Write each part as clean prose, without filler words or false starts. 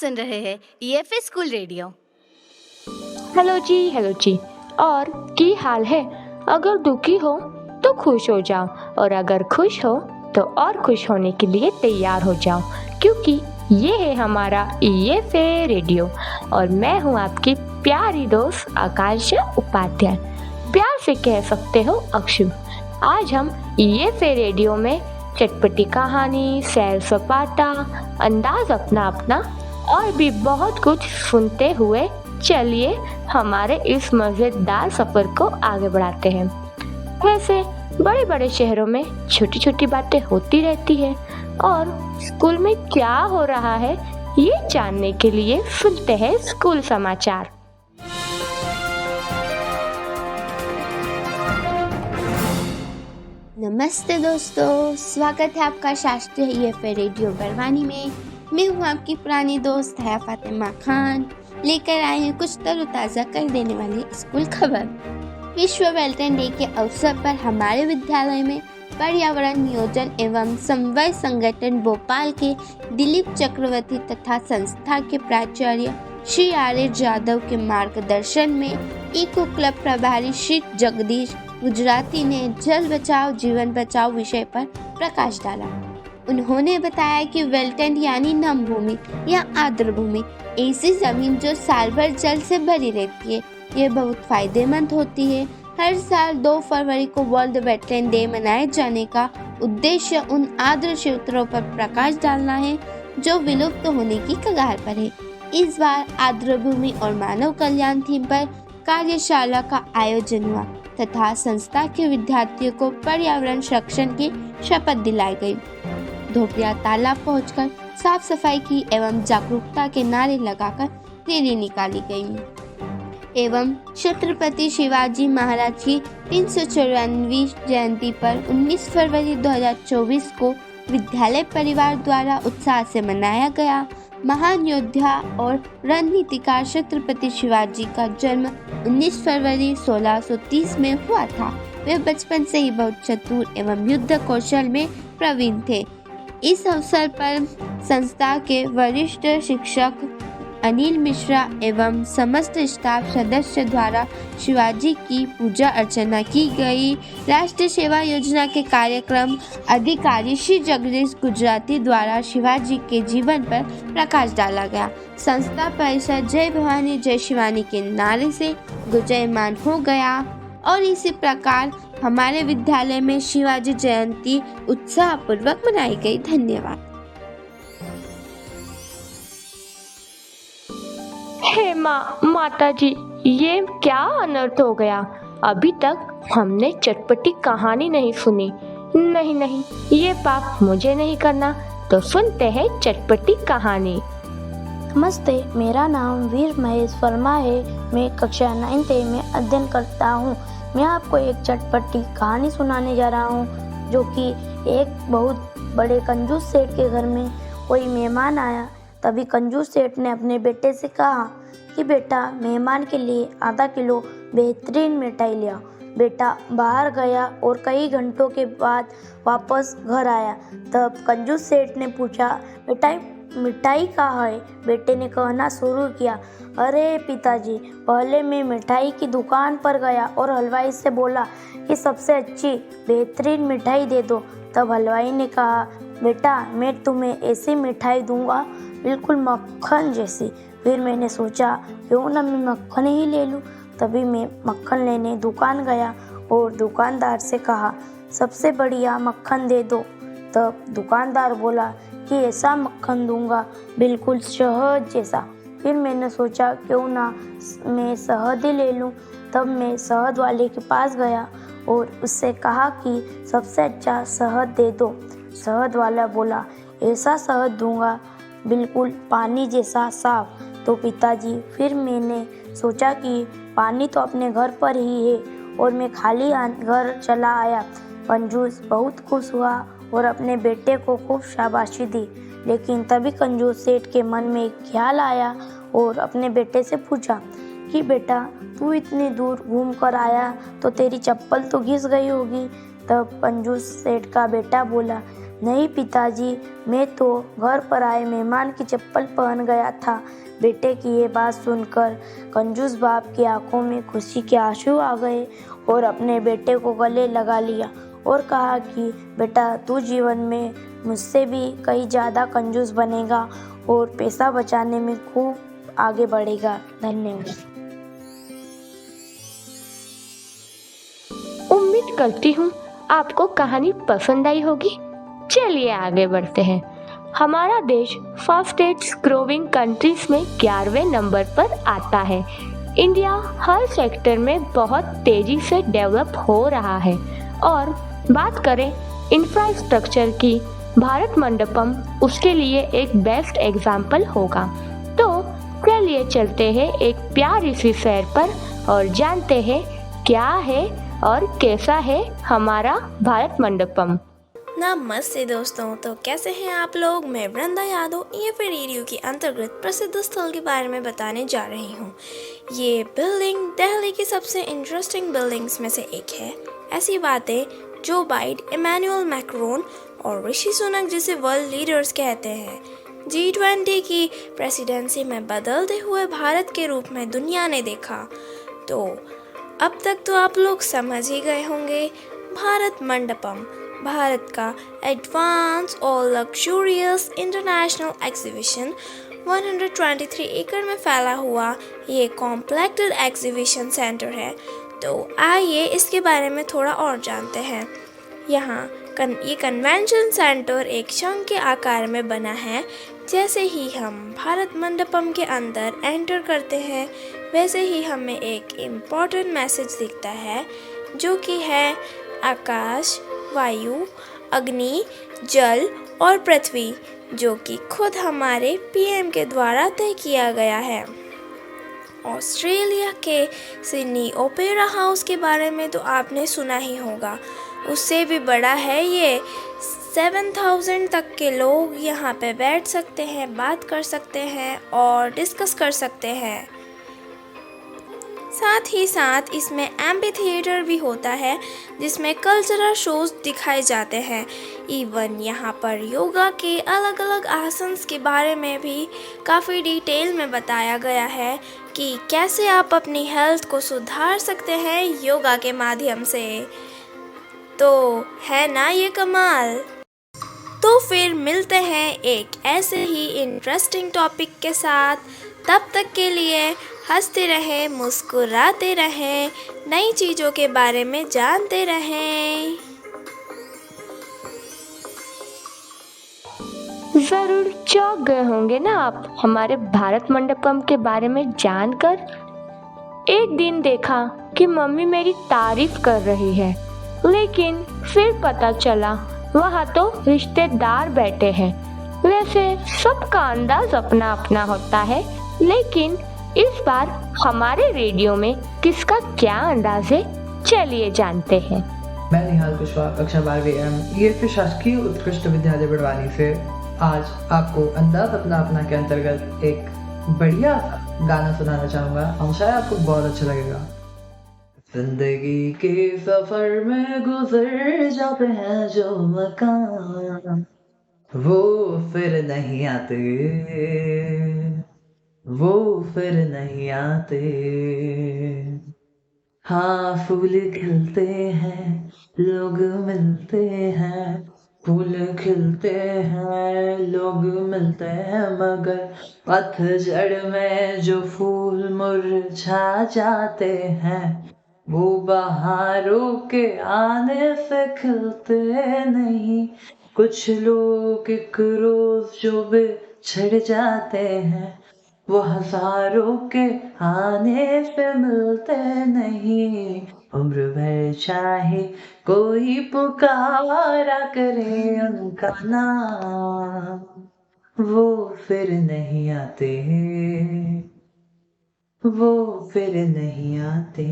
सुन रहे हैं ईएफए school radio. Hello जी। और की हाल है? अगर दुखी हो तो खुश हो जाओ, और अगर खुश हो तो और खुश होने के लिए तैयार हो जाओ, क्योंकि ये है हमारा ईएफए रेडियो। और मैं हूँ आपकी प्यारी दोस्त आकांक्षा उपाध्याय, प्यार से कह सकते हो अक्षु। आज हम ईएफए रेडियो में चटपटी कहानी, सैर सपाटा, अंदाज अपना अपना और भी बहुत कुछ सुनते हुए चलिए हमारे इस मजेदार सफर को आगे बढ़ाते हैं। वैसे बड़े बड़े शहरों में छोटी छोटी बातें होती रहती है, और स्कूल में क्या हो रहा है ये जानने के लिए सुनते हैं स्कूल समाचार। नमस्ते दोस्तों, स्वागत है आपका शास्त्रीय ईएफए रेडियो बरवानी में। मैं हूँ आपकी पुरानी दोस्त हया फातिमा खान, लेकर आए हैं कुछ तरोताज़ा कर देने वाली स्कूल खबर। विश्व वेलटेन डे के अवसर पर हमारे विद्यालय में पर्यावरण नियोजन एवं समन्वय संगठन भोपाल के दिलीप चक्रवर्ती तथा संस्था के प्राचार्य श्री आर्य जादव के मार्गदर्शन में इको क्लब प्रभारी श्री जगदीश गुजराती ने जल बचाओ जीवन बचाओ विषय पर प्रकाश डाला। उन्होंने बताया कि वेलटेन यानी नम भूमि या आर्द्र भूमि ऐसी जमीन जो साल भर जल से भरी रहती है। ये बहुत फायदेमंद होती है। हर साल 2 फरवरी को वर्ल्ड वेटलैंड डे मनाए जाने का उद्देश्य उन आर्द्र क्षेत्रों पर प्रकाश डालना है जो विलुप्त होने की कगार पर है। इस बार आर्द्र भूमि और मानव कल्याण थीम पर कार्यशाला का आयोजन हुआ तथा संस्था के विद्यार्थियों को पर्यावरण संरक्षण की शपथ दिलाई गई। धोपिया तालाब पहुंचकर साफ सफाई की एवं जागरूकता के नारे लगाकर रैली निकाली गई। एवं छत्रपति शिवाजी महाराज की 394वीं जयंती पर 19 फरवरी 2024 को विद्यालय परिवार द्वारा उत्साह से मनाया गया। महान योद्धा और रणनीतिकार छत्रपति शिवाजी का जन्म 19 फरवरी 1630 में हुआ था। वे बचपन से ही बहुत चतुर एवं युद्ध कौशल में प्रवीण थे। इस अवसर पर संस्था के वरिष्ठ शिक्षक अनिल मिश्रा एवं समस्त स्टाफ सदस्य द्वारा शिवाजी की पूजा अर्चना की गई। राष्ट्रीय सेवा योजना के कार्यक्रम अधिकारी श्री जगदीश गुजराती द्वारा शिवाजी के जीवन पर प्रकाश डाला गया। संस्था परिसर जय भवानी जय शिवानी के नारे से गुंजायमान हो गया और इसी प्रकार हमारे विद्यालय में शिवाजी जयंती उत्साहपूर्वक मनाई गई। धन्यवाद। हे माता जी, ये क्या अनर्थ हो गया? अभी तक हमने चटपटी कहानी नहीं सुनी। नहीं, ये पाप मुझे नहीं करना। तो सुनते हैं चटपटी कहानी। नमस्ते, मेरा नाम वीर महेश वर्मा है। मैं कक्षा 9 में अध्ययन करता हूँ। मैं आपको एक चटपटी कहानी सुनाने जा रहा हूँ, जो कि एक बहुत बड़े कंजूस सेठ के घर में कोई मेहमान आया। तभी कंजूस सेठ ने अपने बेटे से कहा कि बेटा, मेहमान के लिए आधा किलो बेहतरीन मिठाई ले आओ। बेटा बाहर गया और कई घंटों के बाद वापस घर आया। तब कंजूस सेठ ने पूछा, मिठाई कहाँ है? बेटे ने कहना शुरू किया, अरे पिताजी, पहले मैं मिठाई की दुकान पर गया और हलवाई से बोला कि सबसे अच्छी बेहतरीन मिठाई दे दो। तब हलवाई ने कहा, बेटा, मैं तुम्हें ऐसी मिठाई दूंगा बिल्कुल मक्खन जैसी। फिर मैंने सोचा क्यों ना मैं मक्खन ही ले लूँ। तभी मैं मक्खन लेने दुकान गया और दुकानदार से कहा, सबसे बढ़िया मक्खन दे दो। तब दुकानदार बोला कि ऐसा मक्खन दूंगा बिल्कुल शहद जैसा। फिर मैंने सोचा क्यों ना मैं शहद ही ले लूँ। तब मैं शहद वाले के पास गया और उससे कहा कि सबसे अच्छा शहद दे दो। शहद वाला बोला, ऐसा शहद दूंगा बिल्कुल पानी जैसा साफ। तो पिताजी, फिर मैंने सोचा कि पानी तो अपने घर पर ही है और मैं खाली घर चला आया। कंजूस बहुत खुश हुआ और अपने बेटे को खूब शाबाशी दी। लेकिन तभी कंजूस सेठ के मन में एक ख्याल आया और अपने बेटे से पूछा कि बेटा, तू इतनी दूर घूम कर आया तो तेरी चप्पल तो घिस गई होगी। तब कंजूस सेठ का बेटा बोला, नहीं पिताजी, मैं तो घर पर आए मेहमान की चप्पल पहन गया था। बेटे की ये बात सुनकर कंजूस बाप की आंखों में खुशी के आंसू आ गए और अपने बेटे को गले लगा लिया और कहा कि बेटा, तू जीवन में मुझसे भी कहीं ज़्यादा कंजूस बनेगा और पैसा बचाने में खूब आगे बढ़ेगा। धन्यवाद। उम्मीद करती हूँ आपको कहानी पसंद आई होगी। चलिए आगे बढ़ते हैं। हमारा देश फास्टेस्ट ग्रोइंग कंट्रीज में 11वें नंबर पर आता है। इंडिया हर सेक्टर में बहुत तेजी से डेवलप हो रहा है और बात करें इंफ्रास्ट्रक्चर की, भारत मंडपम उसके लिए एक बेस्ट एग्जाम्पल होगा। तो चलिए चलते हैं एक प्यारी सी सैर पर और जानते हैं क्या है और कैसा है हमारा भारत मंडपम। नमस्ते दोस्तों, तो कैसे हैं आप लोग। मैं वृंदा यादव EFA रेडियो के अंतर्गत प्रसिद्ध स्थल के बारे में बताने जा रही हूँ। ये बिल्डिंग दिल्ली की सबसे इंटरेस्टिंग बिल्डिंग्स में से एक है। ऐसी बातें जो बाइडेन, इमैनुअल मैक्रोन और ऋषि सुनक जैसे वर्ल्ड लीडर्स कहते हैं। G20 की प्रेसिडेंसी में बदलते हुए भारत के रूप में दुनिया ने देखा। तो अब तक तो आप लोग समझ ही गए होंगे, भारत मंडपम भारत का एडवांस और लग्जूरियस इंटरनेशनल एग्जीबिशन 123 एकड़ में फैला हुआ ये कॉम्प्लेक्स एग्जीबिशन सेंटर है। तो आइए इसके बारे में थोड़ा और जानते हैं। यहाँ ये कन्वेंशन सेंटर एक शंख के आकार में बना है। जैसे ही हम भारत मंडपम के अंदर एंटर करते हैं, वैसे ही हमें एक इम्पॉर्टेंट मैसेज दिखता है, जो कि है आकाश, वायु, अग्नि, जल और पृथ्वी, जो कि खुद हमारे PM के द्वारा तय किया गया है। ऑस्ट्रेलिया के सिडनी ओपेरा हाउस के बारे में तो आपने सुना ही होगा। उससे भी बड़ा है ये। 7000 तक के लोग यहाँ पे बैठ सकते हैं, बात कर सकते हैं और डिस्कस कर सकते हैं। साथ ही साथ इसमें एम्पी थिएटर भी होता है, जिसमें कल्चरल शोज दिखाए जाते हैं। इवन यहाँ पर योगा के अलग अलग आसन्स के बारे में भी काफ़ी डिटेल में बताया गया है कि कैसे आप अपनी हेल्थ को सुधार सकते हैं योगा के माध्यम से। तो है ना ये कमाल। तो फिर मिलते हैं एक ऐसे ही इंटरेस्टिंग टॉपिक के साथ। तब तक के लिए हंसते रहें, मुस्कुराते रहें, नई चीज़ों के बारे में जानते रहें। जरूर चौंक गए होंगे ना आप हमारे भारत मंडपम के बारे में जानकर। एक दिन देखा कि मम्मी मेरी तारीफ कर रही है, लेकिन फिर पता चला वहाँ तो रिश्तेदार बैठे हैं। वैसे सबका अंदाज अपना अपना होता है, लेकिन इस बार हमारे रेडियो में किसका क्या अंदाज है, चलिए जानते हैं। मैं निहाल कुशवाहा, कक्षा 12वीं EFA शासकीय उत्कृष्ट विद्यालय बड़वानी से आज आपको अंदाज अपना अपना के अंतर्गत एक बढ़िया गाना सुनाना चाहूँगा और शायद आपको बहुत अच्छा लगेगा। जिंदगी के सफर में गुजर जाते हैं जो मकान, वो फिर नहीं आते, वो फिर नहीं आते। हाँ, फूल खिलते हैं, लोग मिलते हैं, फूल खिलते हैं, लोग मिलते हैं, मगर पतझड़ में जो फूल मुरझा जाते हैं, वो बहारों के आने से खिलते नहीं। कुछ लोग एक रोज जो बिछड़ जाते हैं, वो हजारों के आने से मिलते नहीं। उम्र भर चाहे कोई पुकारा करे उनका नाम, वो फिर नहीं आते, वो फिर नहीं आते।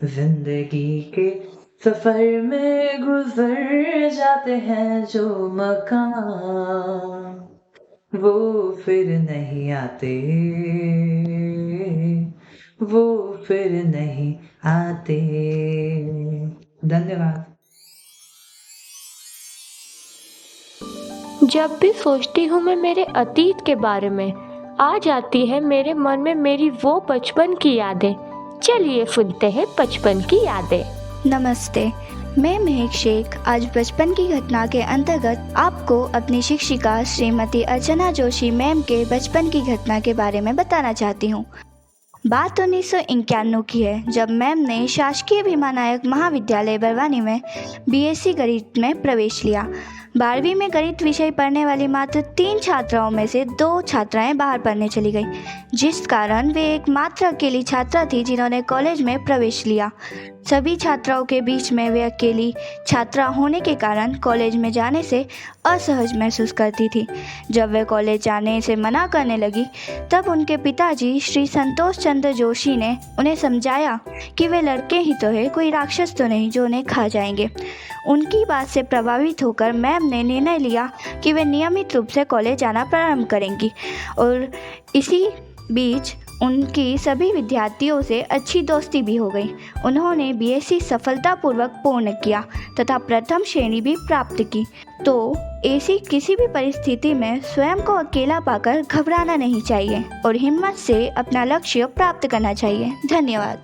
जिंदगी के सफर में गुजर जाते हैं जो मकान, वो फिर नहीं आते, वो फिर नहीं आते। धन्यवाद। जब भी सोचती हूँ मैं मेरे अतीत के बारे में, आ जाती है मेरे मन में मेरी वो बचपन की यादें। चलिए सुनते हैं बचपन की यादें। नमस्ते, मैं महक शेख आज बचपन की घटना के अंतर्गत आपको अपनी शिक्षिका श्रीमती अर्चना जोशी मैम के बचपन की घटना के बारे में बताना चाहती हूँ। बात 1991 की है, जब मैम ने शासकीय भीमा नायक महाविद्यालय बरवानी में बीएससी गणित में प्रवेश लिया। 12वीं में गणित विषय पढ़ने वाली मात्र 3 छात्राओं में से 2 छात्राएं बाहर पढ़ने चली गईं, जिस कारण वे एकमात्र अकेली छात्रा थी जिन्होंने कॉलेज में प्रवेश लिया। सभी छात्राओं के बीच में वे अकेली छात्रा होने के कारण कॉलेज में जाने से असहज महसूस करती थी। जब वे कॉलेज जाने से मना करने लगी, तब उनके पिताजी श्री संतोष चंद्र जोशी ने उन्हें समझाया कि वे लड़के ही तो है, कोई राक्षस तो नहीं जो उन्हें खा जाएंगे। उनकी बात से प्रभावित होकर मैम ने निर्णय लिया कि वे नियमित रूप से कॉलेज जाना प्रारंभ करेंगी और इसी बीच उनकी सभी विद्यार्थियों से अच्छी दोस्ती भी हो गई। उन्होंने बीएससी सफलतापूर्वक पूर्ण किया तथा प्रथम श्रेणी भी प्राप्त की। तो ऐसी किसी भी परिस्थिति में स्वयं को अकेला पाकर घबराना नहीं चाहिए और हिम्मत से अपना लक्ष्य प्राप्त करना चाहिए। धन्यवाद।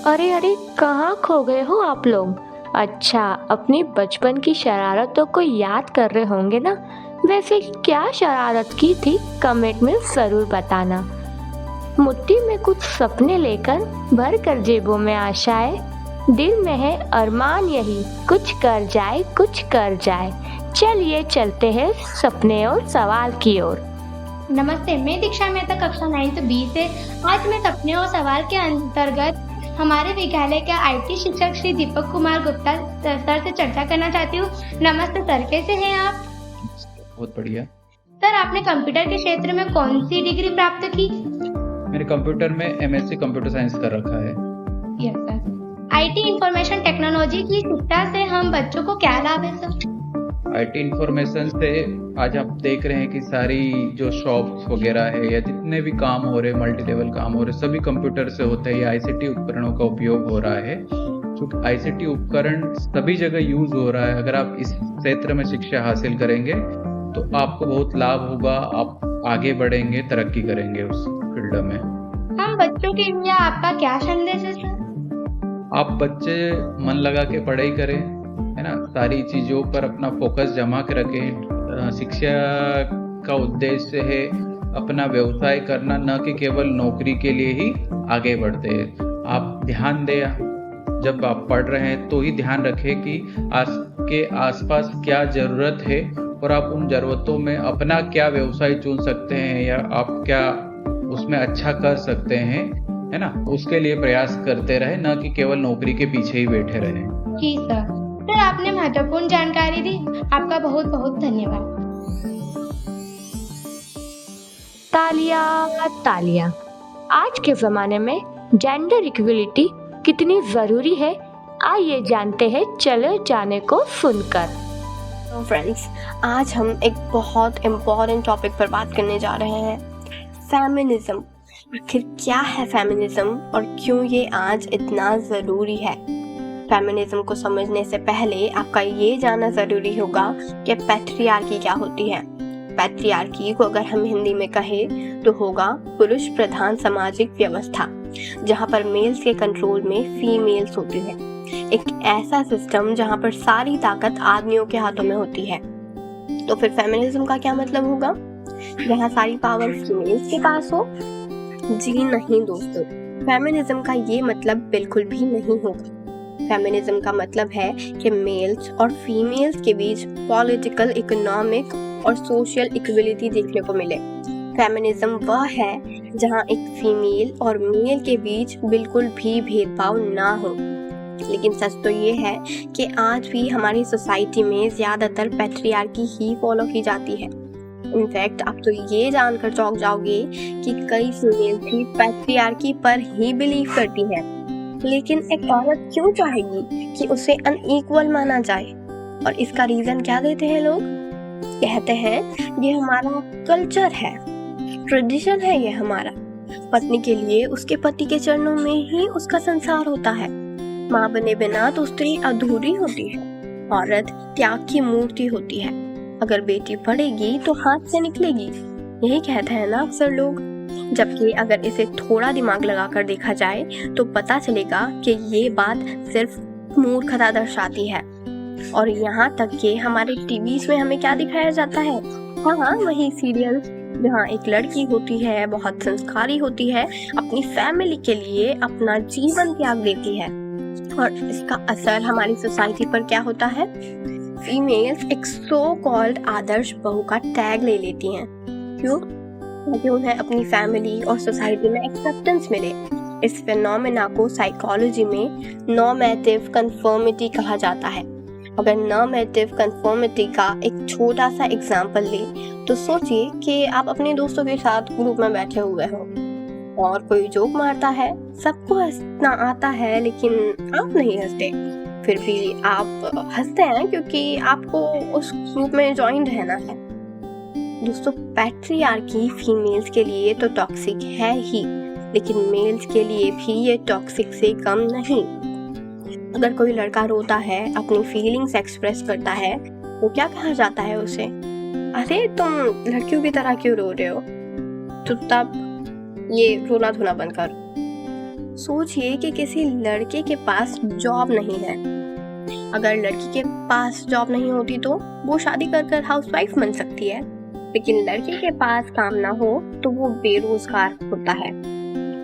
अरे कहाँ खो गए हो आप लोग? अच्छा, अपनी बचपन की शरारतों को याद कर रहे होंगे ना? वैसे क्या शरारत की थी कमेंट में ज़रूर बताना। मुट्ठी में कुछ सपने लेकर भर कर जेबों में आशाएं, दिल में है अरमान यही कुछ कर जाए कुछ कर जाए। चलिए चलते हैं सपने और सवाल की ओर। नमस्ते, मैं दीक्षा मेहता कक्षा 9th B से। आज मैं सपने और सवाल के अंतर्गत हमारे विद्यालय के आईटी शिक्षक श्री दीपक कुमार गुप्ता सर से चर्चा करना चाहती हूँ। नमस्ते सर, कैसे हैं आप? बहुत बढ़िया। सर, आपने कंप्यूटर के क्षेत्र में कौन सी डिग्री प्राप्त की? मैंने कंप्यूटर में एमएससी कंप्यूटर साइंस कर रखा है। Yes sir. IT information technology की शिक्षा से हम बच्चों को क्या लाभ है सर? आईटी इंफॉर्मेशन से आज आप देख रहे हैं कि सारी जो शॉप्स वगैरह है या जितने भी काम हो रहे, मल्टी लेवल काम हो रहे, सभी कंप्यूटर से होते हैं या आईसीटी उपकरणों का उपयोग हो रहा है। क्योंकि आईसीटी उपकरण सभी जगह यूज हो रहा है। अगर आप इस क्षेत्र में शिक्षा हासिल करेंगे तो आपको बहुत लाभ होगा, आप आगे बढ़ेंगे, तरक्की करेंगे उस फील्ड में। हम बच्चों के लिए आपका क्या संदेश है सर? आप बच्चे मन लगा के पढ़ाई करें, है ना, सारी चीज़ों पर अपना फोकस जमा के रखें। शिक्षा का उद्देश्य है अपना व्यवसाय करना, न कि केवल नौकरी के लिए ही आगे बढ़ते हैं। आप ध्यान दें, जब आप पढ़ रहे हैं तो ही ध्यान रखें कि आपके आसपास क्या ज़रूरत है और आप उन ज़रूरतों में अपना क्या व्यवसाय चुन सकते हैं या आप क्या उसमें अच्छा कर सकते हैं, है ना, उसके लिए प्रयास करते रहे, न कि केवल नौकरी के पीछे ही बैठे रहे। जी सर। सर, आपने महत्वपूर्ण जानकारी दी, आपका बहुत बहुत धन्यवाद। तालियां तालियां। आज के ज़माने में जेंडर इक्वलिटी कितनी ज़रूरी है, आइए जानते हैं चले जाने को सुनकर। तो फ्रेंड्स, आज हम एक बहुत इम्पॉर्टेंट टॉपिक पर बात करने जा रहे हैं, फेमिनिज्म। आखिर क्या है फेमिनिज्म और क्यों ये आज इतना ज़रूरी है? फेमिनिज्म को समझने से पहले आपका ये जानना ज़रूरी होगा कि पैट्रियार्की क्या होती है। पैट्रियार्की को अगर हम हिंदी में कहें तो होगा पुरुष प्रधान सामाजिक व्यवस्था, जहाँ पर मेल्स के कंट्रोल में फीमेल्स होती है। एक ऐसा सिस्टम जहाँ पर सारी ताकत आदमियों के हाथों में होती है। तो फिर फेमिनिज्म का क्या मतलब होगा? जहाँ सारी पावर फीमेल्स के पास हो? जी नहीं दोस्तों, फेमिनिज्म का ये मतलब बिल्कुल भी नहीं होगा। फेमिनिज्म का मतलब है कि मेल्स और फीमेल्स के बीच पॉलिटिकल, इकोनॉमिक और सोशल इक्वलिटी देखने को मिले। फेमिनिज्म वह है जहाँ एक फीमेल और मेल के बीच बिल्कुल भी भेदभाव ना हो। लेकिन सच तो ये है कि आज भी हमारी सोसाइटी में ज़्यादातर पैट्रियार्की ही फॉलो की जाती है। इनफैक्ट आप तो ये जानकर चौंक जाओगे कि कई फीमेल भी पैट्रियार्की पर ही बिलीव करती हैं। लेकिन एक औरत क्यों चाहेगी कि उसे अनइक्वल माना जाए? और इसका रीज़न क्या देते हैं लोग? कहते हैं ये हमारा कल्चर है, ट्रेडिशन है, ये हमारा। पत्नी के लिए उसके पति के चरणों में ही उसका संसार होता है। माँ बने बिना तो स्त्री अधूरी होती है औरत त्याग की मूर्ति होती है। अगर बेटी पढ़ेगी तो हाथ से निकलेगी, यही कहते हैं ना अक्सर लोग। जबकि अगर इसे थोड़ा दिमाग लगाकर देखा जाए तो पता चलेगा कि ये बात सिर्फ मूर्खता दर्शाती है। और यहाँ तक कि हमारे टीवीज में हमें क्या दिखाया जाता है, हाँ वही सीरियल जहाँ एक लड़की होती है, बहुत संस्कारी होती है, अपनी फैमिली के लिए अपना जीवन त्याग देती है। और इसका असर हमारी सोसाइटी पर क्या होता है? फीमेल्स एक सो कॉल्ड आदर्श बहू का टैग ले लेती हैं। क्यों? ताकि उन्हें अपनी फैमिली और सोसाइटी में एक्सेप्टेंस मिले। इस फिनोमेना को साइकोलॉजी में नॉर्मेटिव कंफर्मिटी कहा जाता है। अगर नॉर्मेटिव कंफर्मिटी का एक छोटा सा एग्जांपल ले तो सोचिए कि आप अपने दोस्तों के साथ ग्रुप में बैठे हुए हो और कोई जोक मारता है, सबको हंसना आता है लेकिन आप नहीं हंसते। फिर भी आप हंसते हैं क्योंकि आपको उस ग्रुप में ज्वाइन रहना है। दोस्तों, पैट्रियार्की फीमेल्स के लिए तो टॉक्सिक है ही, लेकिन मेल्स के लिए भी ये टॉक्सिक से कम नहीं। अगर कोई लड़का रोता है, अपनी फीलिंग्स एक्सप्रेस करता है, तो क्या कहा जाता है उसे? अरे तुम लड़कियों की तरह क्यों रो रहे हो, चुपचाप ये रोना धोना बंद करो। सोचिए कि किसी लड़के के पास जॉब नहीं है। अगर लड़की के पास जॉब नहीं होती तो वो शादी कर हाउसवाइफ बन सकती है, लेकिन लड़के के पास काम ना हो तो वो बेरोजगार होता है।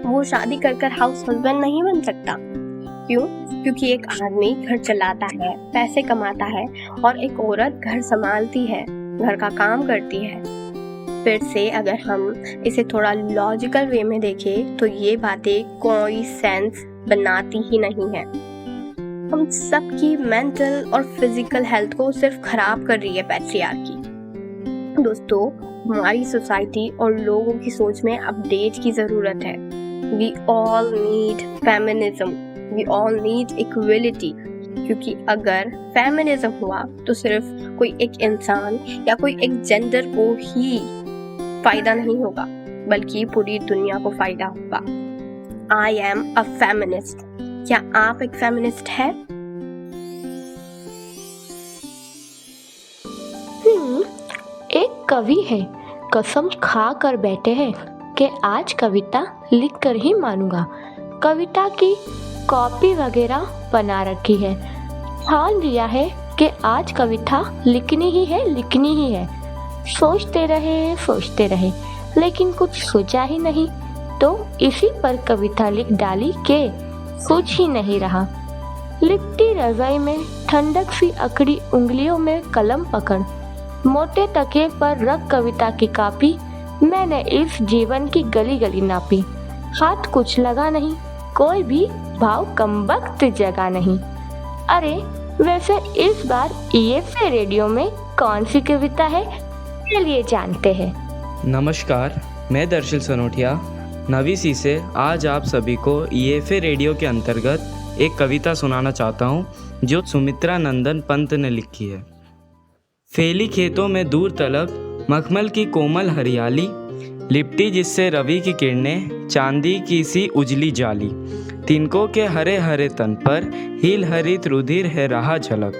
वो शादी कर हाउस हस्बैंड नहीं बन सकता। क्यों? क्योंकि एक आदमी घर चलाता है, पैसे कमाता है, और एक औरत घर संभालती है, घर का काम करती है। फिर से अगर हम इसे थोड़ा लॉजिकल वे में देखें तो ये बातें कोई सेंस बनाती ही नहीं है। हम सबकी मेंटल और फिजिकल हेल्थ को सिर्फ खराब कर रही है पैट्रियार्की। दोस्तों, हमारी सोसाइटी और लोगों की सोच में अपडेट की जरूरत है। We all need feminism, we all need equality, क्योंकि अगर फेमिनिज्म हुआ तो सिर्फ कोई एक इंसान या कोई एक जेंडर को ही फायदा नहीं होगा, बल्कि पूरी दुनिया को फायदा होगा। I am a feminist। क्या आप एक फेमिनिस्ट हैं? एक कवि है, कसम खा कर बैठे हैं कि आज कविता लिख कर ही मानूंगा। कविता की कॉपी वगैरह बना रखी है, ठान लिया है कि आज कविता लिखनी ही है। सोचते रहे लेकिन कुछ सोचा ही नहीं, तो इसी पर कविता लिख डाली के कुछ ही नहीं रहा। लिपटी रजाई में ठंडक सी अकड़ी उंगलियों में कलम पकड़, मोटे तकिए पर रख कविता की कापी, मैंने इस जीवन की गली गली नापी। हाथ कुछ लगा नहीं, कोई भी भाव कमबख्त जगा नहीं। अरे वैसे इस बार EFA रेडियो में कौन सी कविता है, चलिए जानते हैं। नमस्कार, मैं दर्शिल सनोटिया 9वीं C से आज आप सभी को EFA रेडियो के अंतर्गत एक कविता सुनाना चाहता हूँ जो सुमित्रा नंदन पंत ने लिखी है। फैली खेतों में दूर तलक मखमल की कोमल हरियाली, लिपटी जिससे रवि की किरणें चांदी की सी उजली जाली। तिनकों के हरे हरे तन पर हिल हरित रुधिर है रहा झलक,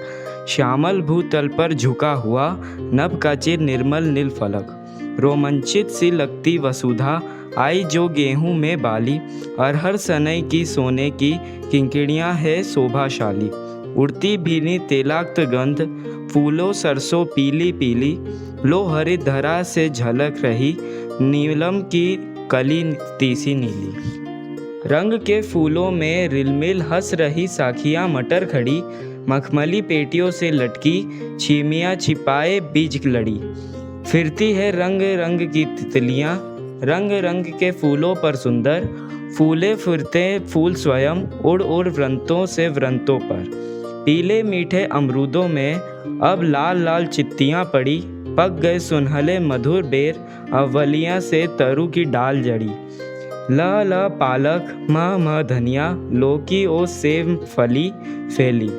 श्यामल भूतल पर झुका हुआ नभ का चिर निर्मल नील फलक। रोमांचित सी लगती वसुधा आई जो गेहूं में बाली, अरहर सनई की सोने की किंकिणियाँ है शोभाशाली। उड़ती भीनी तेलाक्त गंध फूलों सरसों पीली पीली, लो हरित धरा से झलक रही नीलम की कली तीसी नीली। रंग के फूलों में रिलमिल हंस रही साखियाँ मटर खड़ी, मखमली पेटियों से लटकी छीमियाँ छिपाए बीज लड़ी। फिरती है रंग रंग की तितलियाँ, रंग रंग के फूलों पर सुंदर, फूले फिरते फूल स्वयं उड़ उड़ व्रंतों से व्रंतों पर। पीले मीठे अमरूदों में अब लाल लाल चित्तियाँ पड़ी, पक गए सुनहले मधुर बेर, अव्वलियाँ से तरु की डाल जड़ी। ल पालक म धनिया, लौकी ओ सेव फली फैली,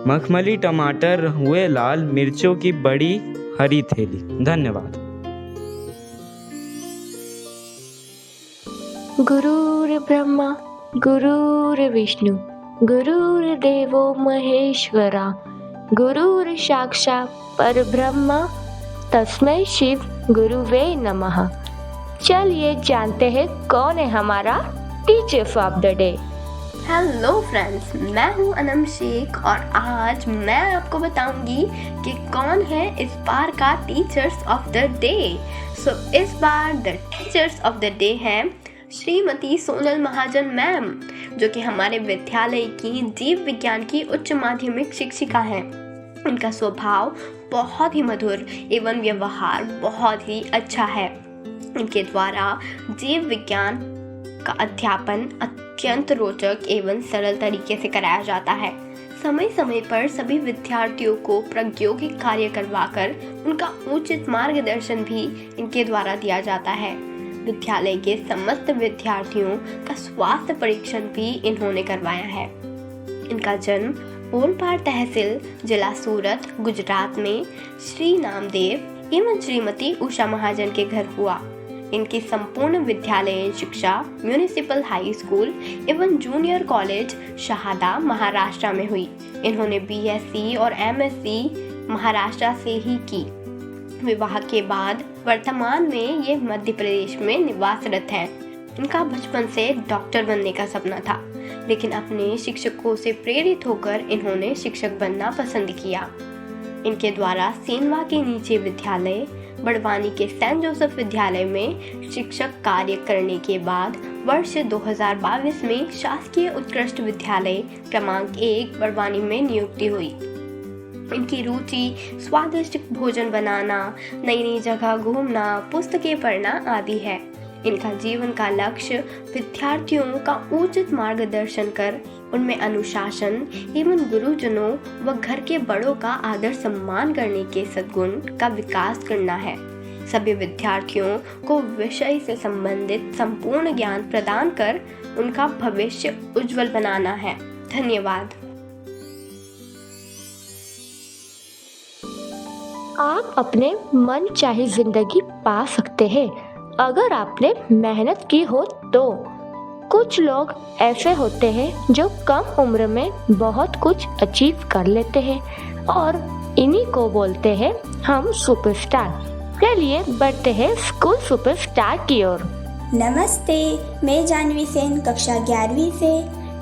मखमली टमाटर हुए लाल, मिर्चों की बड़ी हरी थैली। धन्यवाद। गुरुर् ब्रह्मा गुरुर्विष्णु गुरुर्देवो महेश्वरा, गुरुर् साक्षात् परब्रह्म तस्मै शिव गुरुवे नमः। चलिए जानते हैं कौन है हमारा teachers of the day. Hello friends, मैं हूँ अनम शेख और आज मैं आपको बताऊंगी कि कौन है इस बार का teachers of the day. So इस बार the teachers of the day हैं श्रीमती सोनल महाजन मैम, जो कि हमारे विद्यालय की जीव विज्ञान की उच्च माध्यमिक शिक्षिका हैं। उनका स्वभाव बहुत ही मधुर एवं व्यवहार बहुत ही अच्छा है। इनके द्वारा जीव विज्ञान का अध्यापन अत्यंत रोचक एवं सरल तरीके से कराया जाता है। समय समय पर सभी विद्यार्थियों को प्रायोगिक कार्य करवाकर उनका उचित मार्गदर्शन भी इनके द्वारा दिया जाता है। विद्यालय के समस्त विद्यार्थियों का स्वास्थ्य परीक्षण भी इन्होंने करवाया है। इनका जन्म ओलपाड़ तहसील जिला सूरत गुजरात में श्री नामदेव एवं श्रीमती उषा महाजन के घर हुआ। इनकी संपूर्ण विद्यालयीन शिक्षा म्यूनिसिपल हाई स्कूल एवं जूनियर कॉलेज शहादा महाराष्ट्र में हुई। इन्होंने बीएससी और एमएससी महाराष्ट्र से ही की। विवाह के बाद वर्तमान में ये मध्य प्रदेश में निवासरत हैं। इनका बचपन से डॉक्टर बनने का सपना था, लेकिन अपने शिक्षकों से प्रेरित होकर इन्होंने शिक्षक बनना पसंद किया। इनके द्वारा सेनवा के नीचे विद्यालय, बड़वानी के सेंट जोसेफ विद्यालय में शिक्षक कार्य करने के बाद वर्ष 2022 में शासकीय उत्कृष्ट विद्यालय क्रमांक 1 बड़वानी में नियुक्ति हुई। इनकी रुचि स्वादिष्ट भोजन बनाना, नई नई जगह घूमना, पुस्तकें पढ़ना आदि है। इनका जीवन का लक्ष्य विद्यार्थियों का उचित मार्गदर्शन कर उनमें अनुशासन एवं गुरुजनों व घर के बड़ों का आदर सम्मान करने के सद्गुण का विकास करना है। सभी विद्यार्थियों को विषय से संबंधित संपूर्ण ज्ञान प्रदान कर उनका भविष्य उज्जवल बनाना है। धन्यवाद। आप अपने मन चाही जिंदगी पा सकते हैं अगर आपने मेहनत की हो तो। कुछ लोग ऐसे होते हैं जो कम उम्र में बहुत कुछ अचीव कर लेते हैं और इन्हीं को बोलते हैं हम सुपरस्टार। चलिए बढ़ते हैं स्कूल सुपरस्टार की ओर। नमस्ते, मैं जानवी सेन कक्षा 11वीं से।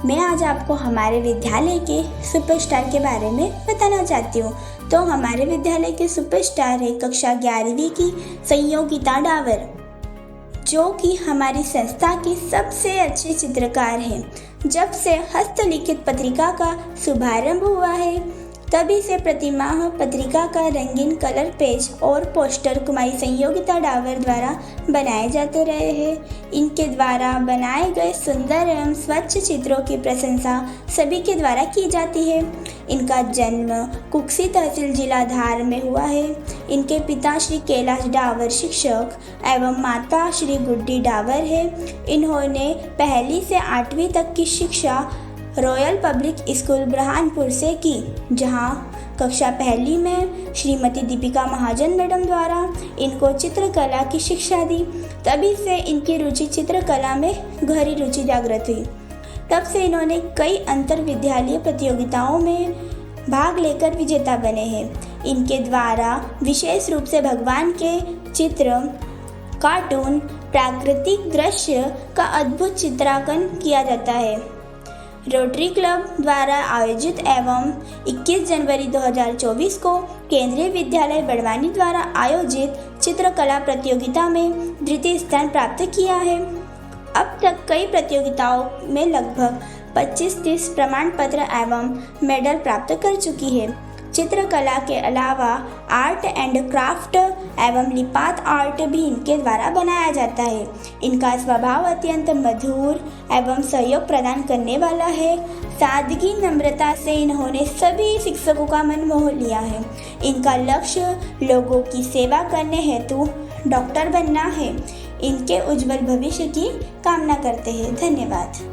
मैं आज आपको हमारे विद्यालय के सुपरस्टार के बारे में बताना चाहती हूँ। तो हमारे विद्यालय के सुपरस्टार है कक्षा 11वीं की संयोगिता डावर, जो कि हमारी संस्था की सबसे अच्छी चित्रकार है। जब से हस्तलिखित पत्रिका का शुभारंभ हुआ है, तभी से प्रतिमाह पत्रिका का रंगीन कलर पेज और पोस्टर कुमारी संयोगिता डावर द्वारा बनाए जाते रहे हैं। इनके द्वारा बनाए गए सुंदर एवं स्वच्छ चित्रों की प्रशंसा सभी के द्वारा की जाती है। इनका जन्म कुक्सी तहसील जिला धार में हुआ है। इनके पिता श्री कैलाश डावर शिक्षक एवं माता श्री गुड्डी डावर है। इन्होंने 1ली से 8वीं तक की शिक्षा रॉयल पब्लिक स्कूल बुरहानपुर से की, जहां कक्षा 1 में श्रीमती दीपिका महाजन मैडम द्वारा इनको चित्रकला की शिक्षा दी। तभी से इनकी रुचि चित्रकला में गहरी रुचि जागृत हुई। तब से इन्होंने कई अंतर विद्यालय प्रतियोगिताओं में भाग लेकर विजेता बने हैं। इनके द्वारा विशेष रूप से भगवान के चित्र, कार्टून, प्राकृतिक दृश्य का अद्भुत चित्रांकन किया जाता है। रोटरी क्लब द्वारा आयोजित एवं 21 जनवरी 2024 को केंद्रीय विद्यालय बड़वानी द्वारा आयोजित चित्रकला प्रतियोगिता में द्वितीय स्थान प्राप्त किया है। अब तक कई प्रतियोगिताओं में लगभग 25-30 प्रमाण पत्र एवं मेडल प्राप्त कर चुकी है। चित्रकला के अलावा आर्ट एंड क्राफ्ट एवं लिपात आर्ट भी इनके द्वारा बनाया जाता है। इनका स्वभाव अत्यंत मधुर एवं सहयोग प्रदान करने वाला है। सादगी नम्रता से इन्होंने सभी शिक्षकों का मन मोह लिया है। इनका लक्ष्य लोगों की सेवा करने हेतु डॉक्टर बनना है। इनके उज्जवल भविष्य की कामना करते हैं। धन्यवाद।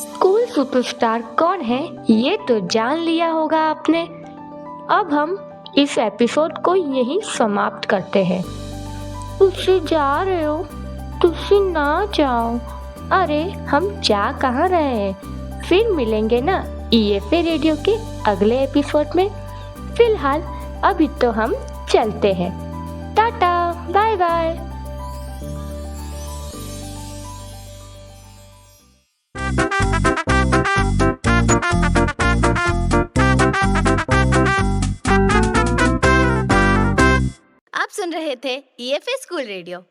स्कूल सुपरस्टार कौन है ये तो जान लिया होगा आपने। अब हम इस एपिसोड को यहीं समाप्त करते हैं। तुसी जा रहे हो, तुसी ना जाओ। अरे हम जा कहाँ रहे हैं, फिर मिलेंगे ना EFA रेडियो के अगले एपिसोड में। फिलहाल अभी तो हम चलते हैं। टाटा, बाय बाय। आप सुन रहे थे EFA स्कूल रेडियो।